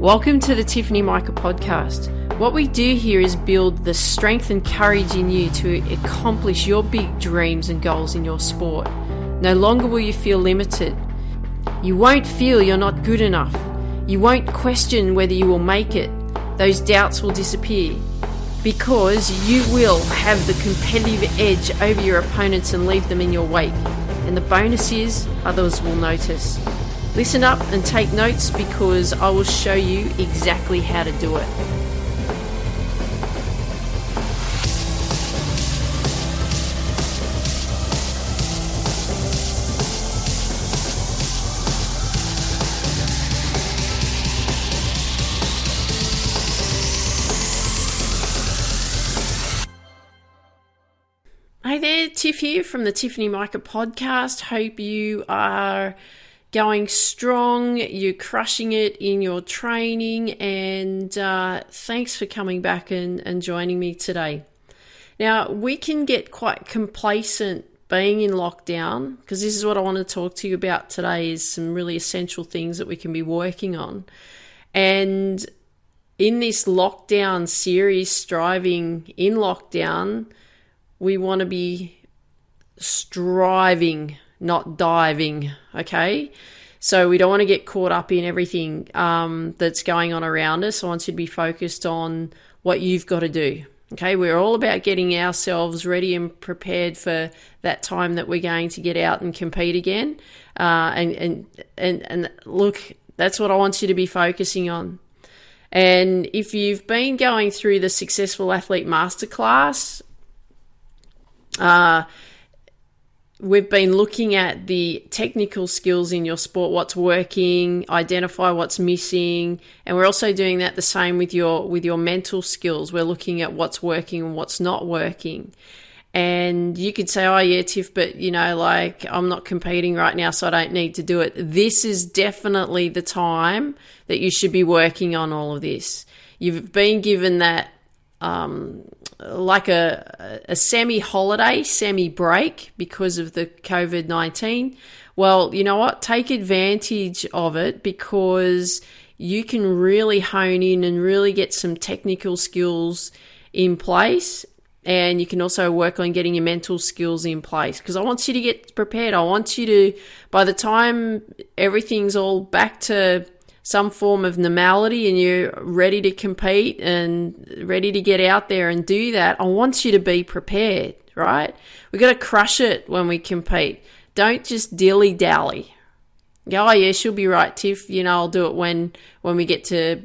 Welcome to the Tiffany Micah podcast. What we do here is build the strength and courage in you to accomplish your big dreams and goals in your sport. No longer will you feel limited. You won't feel you're not good enough. You won't question whether you will make it. Those doubts will disappear because you will have the competitive edge over your opponents and leave them in your wake. And the bonus is others will notice. Listen up and take notes because I will show you exactly how to do it. Hey there, Tiff here from the Tiffany Micah podcast. Hope you are going strong, you're crushing it in your training, and thanks for coming back and joining me today. Now, we can get quite complacent being in lockdown, because this is what I want to talk to you about today, is some really essential things that we can be working on. And in this lockdown series, Striving in Lockdown, we want to be striving, not diving, okay? So we don't want to get caught up in everything that's going on around us. I want you to be focused on what you've got to do, okay? We're all about getting ourselves ready and prepared for that time that we're going to get out and compete again. And look, that's what I want you to be focusing on. And if you've been going through the Successful Athlete Masterclass, we've been looking at the technical skills in your sport, what's working, identify what's missing, and we're also doing that the same with your mental skills. We're looking at what's working and what's not working. And you could say, oh yeah, Tiff, but I'm not competing right now, so I don't need to do it. This is definitely the time that you should be working on all of this. You've been given that like a semi-holiday, semi-break because of the COVID-19. Well, you know what? Take advantage of it because you can really hone in and really get some technical skills in place. And you can also work on getting your mental skills in place because I want you to get prepared. I want you to, by the time everything's all back to some form of normality and you're ready to compete and ready to get out there and do that, I want you to be prepared, right? We've got to crush it when we compete. Don't just dilly-dally. Go, oh yeah, she'll be right, Tiff. I'll do it when we get to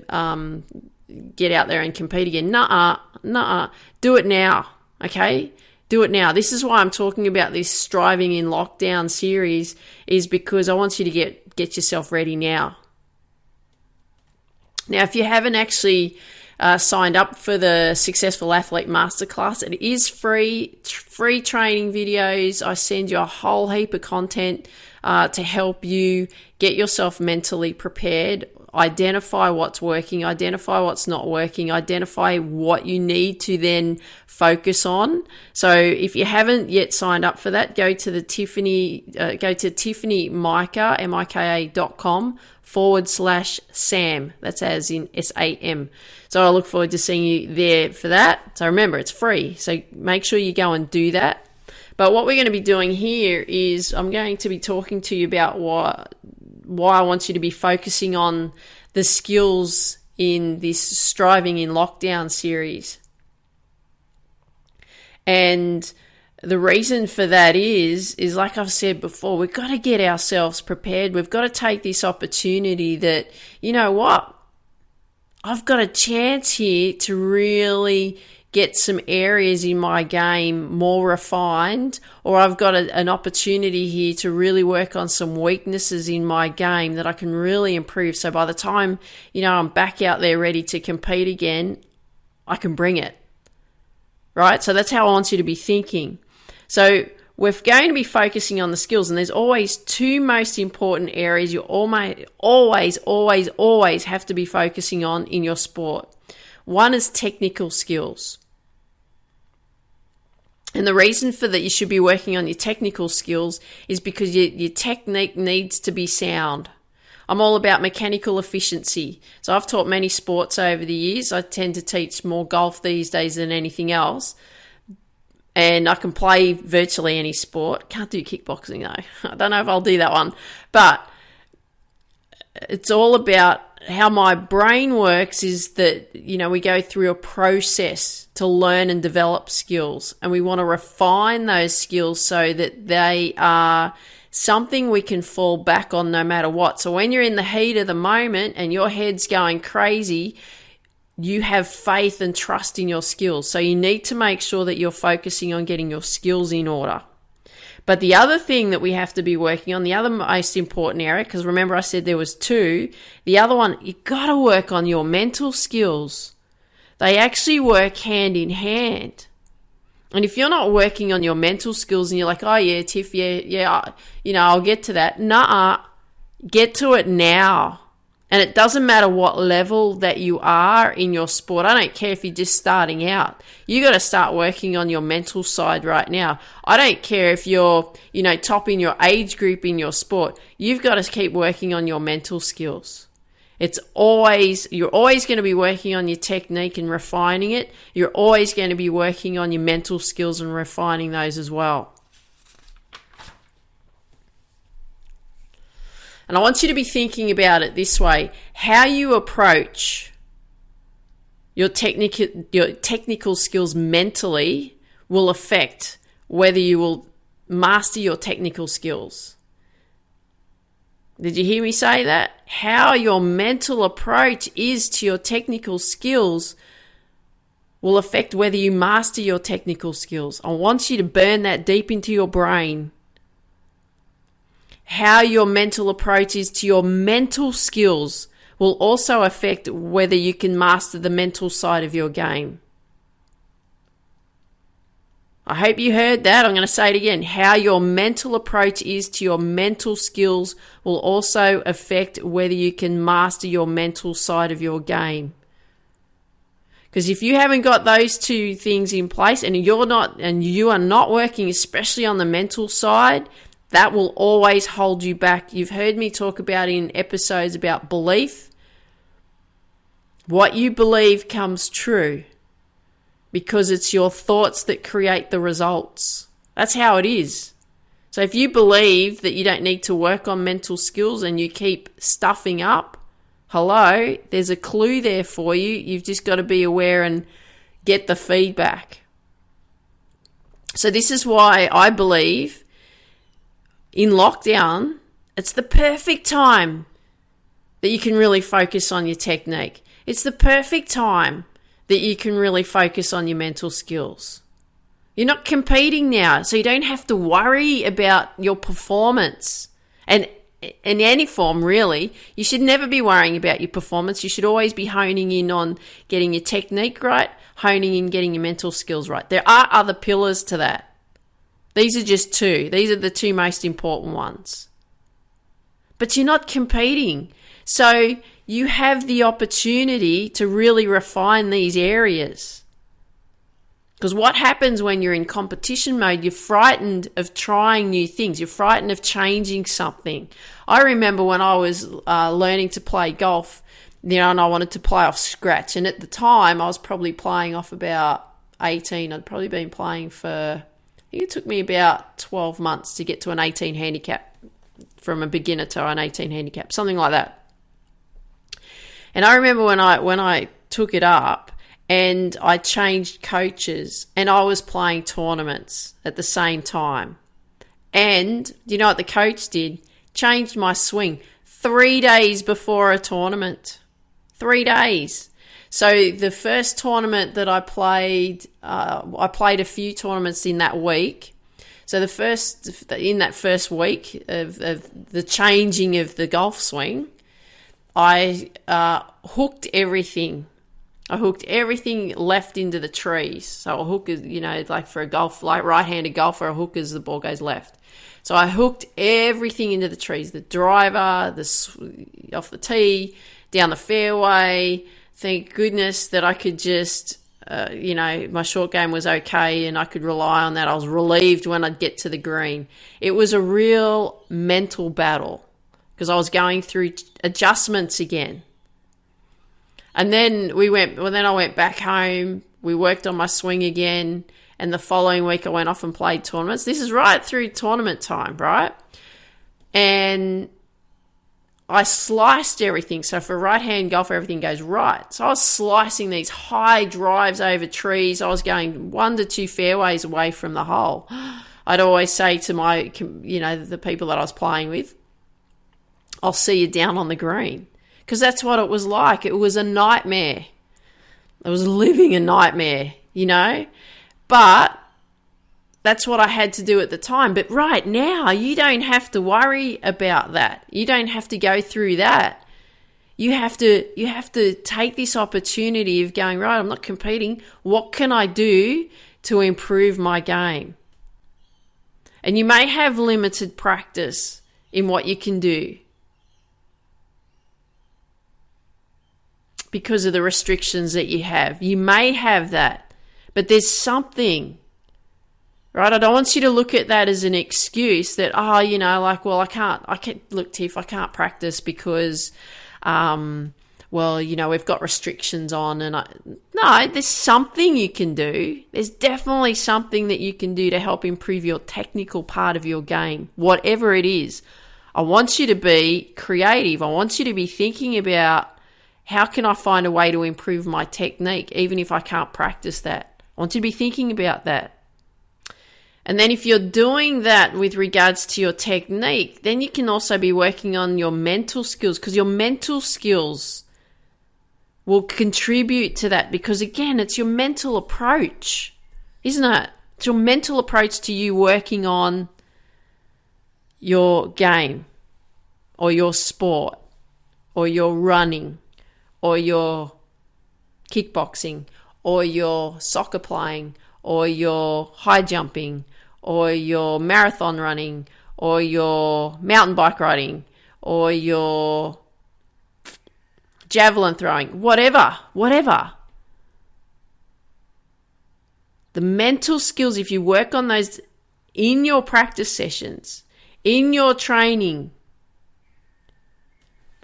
get out there and compete again. Nuh-uh. Do it now, okay? Do it now. This is why I'm talking about this Striving in Lockdown series, is because I want you to get yourself ready now. Now, if you haven't actually signed up for the Successful Athlete Masterclass, it is free training videos. I send you a whole heap of content to help you get yourself mentally prepared, identify what's working, identify what's not working, identify what you need to then focus on. So if you haven't yet signed up for that, go to tiffanymica.com/Sam. That's as in SAM. So I look forward to seeing you there for that. So remember, it's free. So make sure you go and do that. But what we're going to be doing here is I'm going to be talking to you about why I want you to be focusing on the skills in this Striving in Lockdown series. And the reason for that is like I've said before, we've got to get ourselves prepared. We've got to take this opportunity that, you know what, I've got a chance here to really get some areas in my game more refined, or I've got an opportunity here to really work on some weaknesses in my game that I can really improve. So by the time, I'm back out there ready to compete again, I can bring it, right? So that's how I want you to be thinking. So we're going to be focusing on the skills, and there's always two most important areas you always have to be focusing on in your sport. One is technical skills. And the reason for that you should be working on your technical skills is because your technique needs to be sound. I'm all about mechanical efficiency. So I've taught many sports over the years. I tend to teach more golf these days than anything else. And I can play virtually any sport. Can't do kickboxing though. I don't know if I'll do that one. But it's all about how my brain works is that, we go through a process to learn and develop skills. And we want to refine those skills so that they are something we can fall back on no matter what. So when you're in the heat of the moment and your head's going crazy, you have faith and trust in your skills. So you need to make sure that you're focusing on getting your skills in order. But the other thing that we have to be working on, the other most important area, because remember I said there was two, the other one, you got to work on your mental skills. They actually work hand in hand. And if you're not working on your mental skills and you're like, oh yeah, Tiff, I'll get to that. Nuh-uh, get to it now. And it doesn't matter what level that you are in your sport. I don't care if you're just starting out. You got to start working on your mental side right now. I don't care if you're, top in your age group in your sport. You've got to keep working on your mental skills. You're always going to be working on your technique and refining it. You're always going to be working on your mental skills and refining those as well. And I want you to be thinking about it this way. How you approach your technical skills mentally will affect whether you will master your technical skills. Did you hear me say that? How your mental approach is to your technical skills will affect whether you master your technical skills. I want you to burn that deep into your brain. How your mental approach is to your mental skills will also affect whether you can master the mental side of your game. I hope you heard that. I'm going to say it again. How your mental approach is to your mental skills will also affect whether you can master your mental side of your game. Because if you haven't got those two things in place and you are not working, especially on the mental side, that will always hold you back. You've heard me talk about in episodes about belief. What you believe comes true because it's your thoughts that create the results. That's how it is. So if you believe that you don't need to work on mental skills and you keep stuffing up, hello, there's a clue there for you. You've just got to be aware and get the feedback. So this is why I believe in lockdown, it's the perfect time that you can really focus on your technique. It's the perfect time that you can really focus on your mental skills. You're not competing now, so you don't have to worry about your performance. And in any form, really, you should never be worrying about your performance. You should always be honing in on getting your technique right, honing in getting your mental skills right. There are other pillars to that. These are just two. These are the two most important ones. But you're not competing. So you have the opportunity to really refine these areas. Because what happens when you're in competition mode, you're frightened of trying new things. You're frightened of changing something. I remember when I was learning to play golf, and I wanted to play off scratch. And at the time, I was probably playing off about 18. I'd probably been playing for... It took me about 12 months to get to an 18 handicap, from a beginner to an 18 handicap, something like that. And I remember when I took it up and I changed coaches and I was playing tournaments at the same time. And do you know what the coach did? Changed my swing 3 days before a tournament. 3 days. So the first tournament that I played a few tournaments in that week. So in that first week of the changing of the golf swing, I hooked everything. I hooked everything left into the trees. So a hook is, like for a golf, like right-handed golfer, a hook is the ball goes left. So I hooked everything into the trees, the driver, off the tee, down the fairway. Thank goodness that I could just, my short game was okay and I could rely on that. I was relieved when I'd get to the green. It was a real mental battle. because I was going through adjustments again. And then I went back home. We worked on my swing again. And the following week I went off and played tournaments. This is right through tournament time, right? And I sliced everything. So for right-hand golfer, everything goes right. So I was slicing these high drives over trees. I was going 1 to 2 fairways away from the hole. I'd always say to the people that I was playing with, I'll see you down on the green. Because that's what it was like. It was a nightmare. I was living a nightmare, But that's what I had to do at the time. But right now, you don't have to worry about that. You don't have to go through that. You have to take this opportunity of going, right, I'm not competing. What can I do to improve my game? And you may have limited practice in what you can do because of the restrictions that you have. You may have that, but there's something, right? I don't want you to look at that as an excuse that, I can't, look, Tiff, I can't practice because, we've got restrictions on. No, there's something you can do. There's definitely something that you can do to help improve your technical part of your game, whatever it is. I want you to be creative. I want you to be thinking about, how can I find a way to improve my technique, even if I can't practice that? I want you to be thinking about that. And then if you're doing that with regards to your technique, then you can also be working on your mental skills, because your mental skills will contribute to that, because, again, it's your mental approach, isn't it? It's your mental approach to you working on your game or your sport or your running or your kickboxing, or your soccer playing, or your high jumping, or your marathon running, or your mountain bike riding, or your javelin throwing, whatever. The mental skills, if you work on those in your practice sessions, in your training,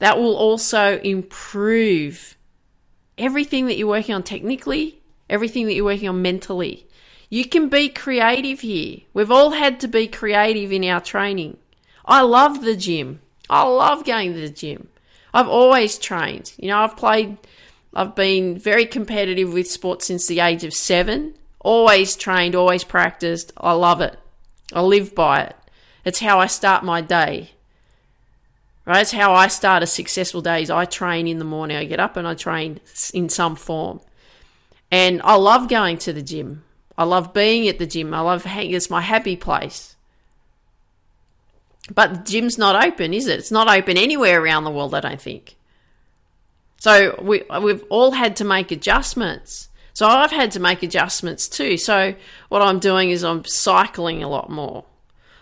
that will also improve everything that you're working on technically, everything that you're working on mentally. You can be creative here. We've all had to be creative in our training. I love the gym. I love going to the gym. I've always trained. I've been very competitive with sports since the age of 7. Always trained, always practiced. I love it. I live by it. It's how I start my day. Right? It's how I start a successful day. I train in the morning. I get up and I train in some form. And I love going to the gym. I love being at the gym. I love it's my happy place. But the gym's not open, is it? It's not open anywhere around the world, I don't think. So we've all had to make adjustments. So I've had to make adjustments too. So what I'm doing is I'm cycling a lot more.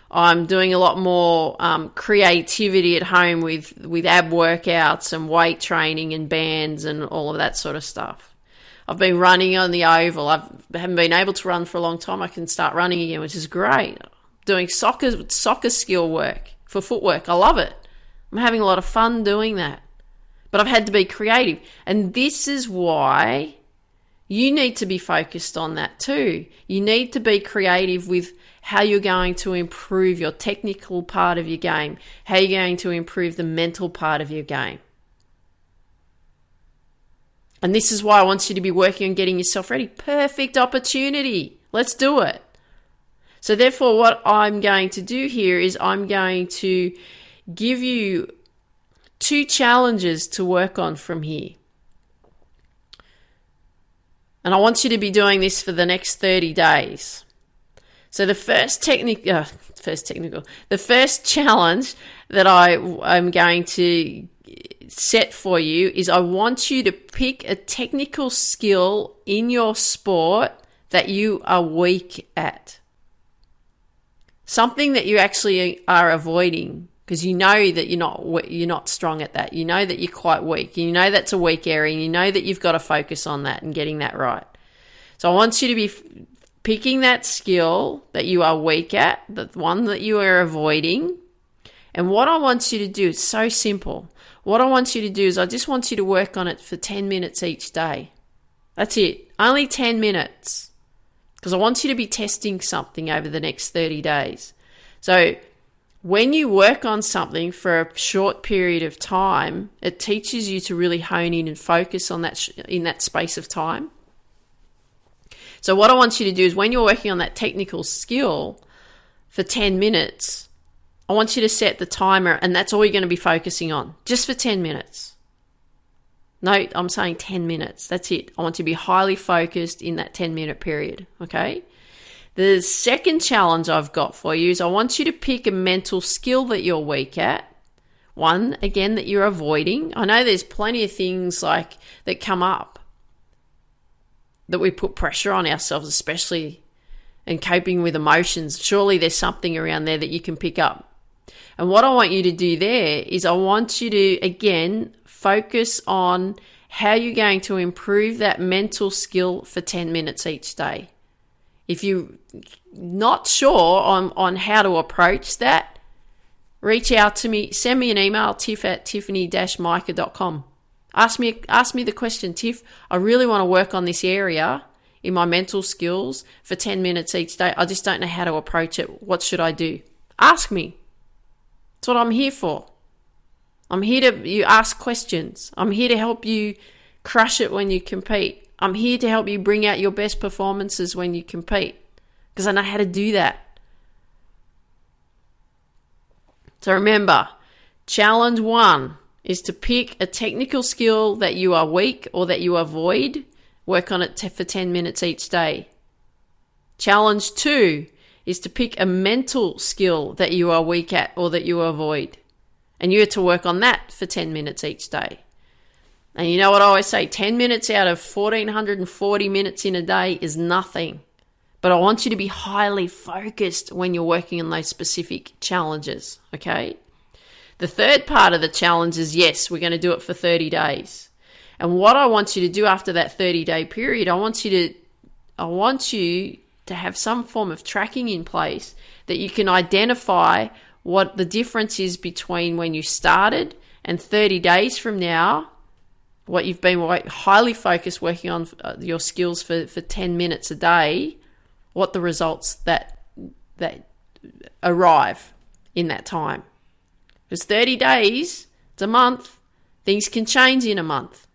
I'm doing a lot more creativity at home with ab workouts and weight training and bands and all of that sort of stuff. I've been running on the oval. I haven't been able to run for a long time. I can start running again, which is great. Doing soccer skill work for footwork. I love it. I'm having a lot of fun doing that. But I've had to be creative. And this is why you need to be focused on that too. You need to be creative with how you're going to improve your technical part of your game, how you're going to improve the mental part of your game. And this is why I want you to be working on getting yourself ready. Perfect opportunity. Let's do it. So therefore, what I'm going to do here is I'm going to give you 2 challenges to work on from here. And I want you to be doing this for the next 30 days. So the first challenge that I'm going to set for you is I want you to pick a technical skill in your sport that you are weak at. Something that you actually are avoiding because you know that you're not strong at that. You know that you're quite weak. You know that's a weak area and you know that you've got to focus on that and getting that right. So I want you to be picking that skill that you are weak at, the one that you are avoiding, And what I want you to do, it's so simple. What I want you to do is I just want you to work on it for 10 minutes each day. That's it. Only 10 minutes. Because I want you to be testing something over the next 30 days. So when you work on something for a short period of time, it teaches you to really hone in and focus on that in that space of time. So what I want you to do is when you're working on that technical skill for 10 minutes, I want you to set the timer, and that's all you're going to be focusing on, just for 10 minutes. No, I'm saying 10 minutes. That's it. I want you to be highly focused in that 10-minute period, okay? The second challenge I've got for you is I want you to pick a mental skill that you're weak at. One, again, that you're avoiding. I know there's plenty of things like that come up that we put pressure on ourselves, especially in coping with emotions. Surely there's something around there that you can pick up. And what I want you to do there is I want you to, again, focus on how you're going to improve that mental skill for 10 minutes each day. If you're not sure on how to approach that, reach out to me, send me an email, tiff@tiffany-micah.com. Ask me the question, Tiff, I really want to work on this area in my mental skills for 10 minutes each day. I just don't know how to approach it. What should I do? Ask me. That's what I'm here for. I'm here to you ask questions. I'm here to help you crush it when you compete. I'm here to help you bring out your best performances when you compete, because I know how to do that. So remember, challenge 1 is to pick a technical skill that you are weak or that you avoid. Work on it for 10 minutes each day. Challenge 2 is to pick a mental skill that you are weak at or that you avoid. And you have to work on that for 10 minutes each day. And you know what I always say, 10 minutes out of 1,440 minutes in a day is nothing. But I want you to be highly focused when you're working on those specific challenges, okay? The third part of the challenge is, yes, we're going to do it for 30 days. And what I want you to do after that 30-day period, I want you to have some form of tracking in place that you can identify what the difference is between when you started and 30 days from now, what you've been highly focused working on your skills for 10 minutes a day, what the results that arrive in that time. Because 30 days, it's a month, things can change in a month.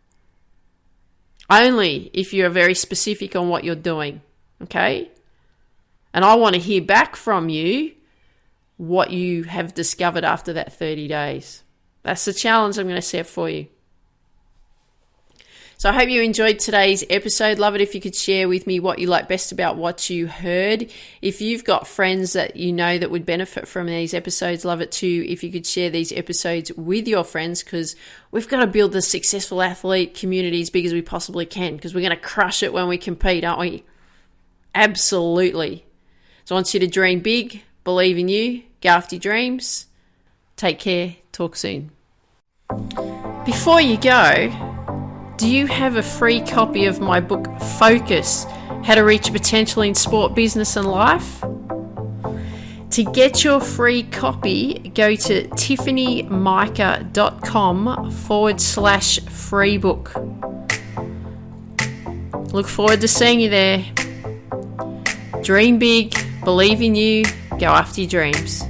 Only if you're very specific on what you're doing, okay? And I want to hear back from you what you have discovered after that 30 days. That's the challenge I'm going to set for you. So I hope you enjoyed today's episode. Love it if you could share with me what you like best about what you heard. If you've got friends that you know that would benefit from these episodes, love it too if you could share these episodes with your friends, because we've got to build the successful athlete community as big as we possibly can, because we're going to crush it when we compete, aren't we? Absolutely. So I want you to dream big, believe in you, go after your dreams. Take care. Talk soon. Before you go, do you have a free copy of my book, Focus, How to Reach Your Potential in Sport, Business and Life? To get your free copy, go to tiffany-micah.com/free book. Look forward to seeing you there. Dream big, believe in you, go after your dreams.